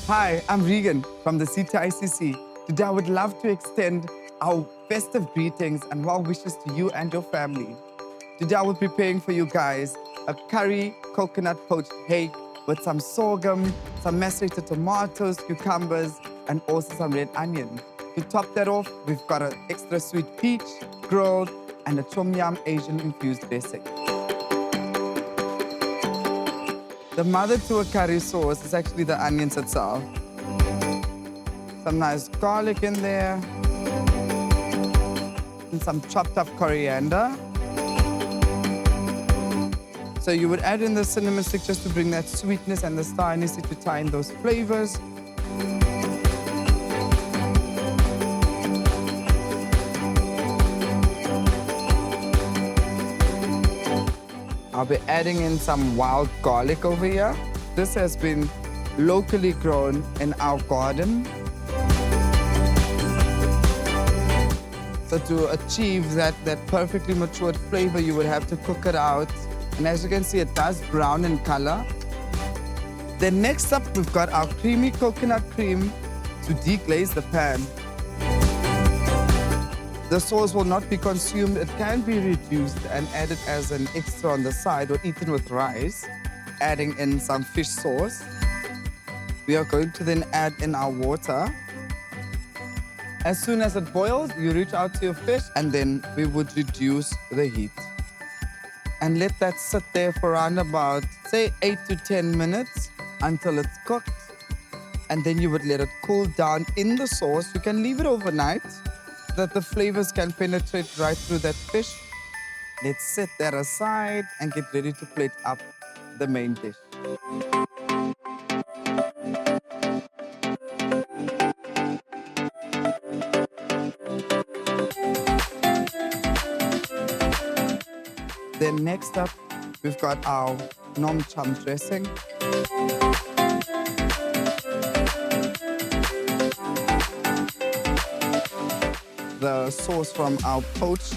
Hi, I'm Regan from the CTICC. Today I would love to extend our festive greetings and well wishes to you and your family. Today I will be preparing for you guys a curry coconut poached hake with some sorghum, some macerated tomatoes, cucumbers, and also some red onion. To top that off, we've got an extra sweet peach, grilled, and a tom yum Asian infused dressing. The mother to a curry sauce is actually the onions itself. Some nice garlic in there. And some chopped up coriander. So you would add in the cinnamon stick just to bring that sweetness and the starness to tie in those flavors. I'll be adding in some wild garlic over here. This has been locally grown in our garden. So to achieve that perfectly matured flavor, you would have to cook it out. And as you can see, it does brown in color. Then next up, we've got our creamy coconut cream to deglaze the pan. The sauce will not be consumed. It can be reduced and added as an extra on the side or eaten with rice, adding in some fish sauce. We are going to then add in our water. As soon as it boils, you reach out to your fish and then we would reduce the heat. And let that sit there for around about, say, 8 to 10 minutes until it's cooked. And then you would let it cool down in the sauce. You can leave it overnight so that the flavors can penetrate right through that fish. Let's set that aside and get ready to plate up the main dish. Then next up, we've got our nom chum dressing. The sauce from our poach,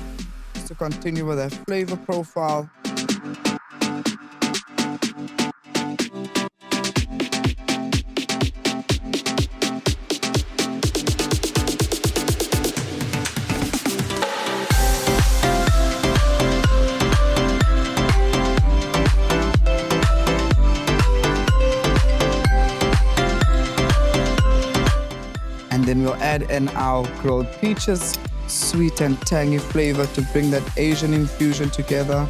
just to continue with that flavor profile. And then we'll add in our grilled peaches, sweet and tangy flavor to bring that Asian infusion together.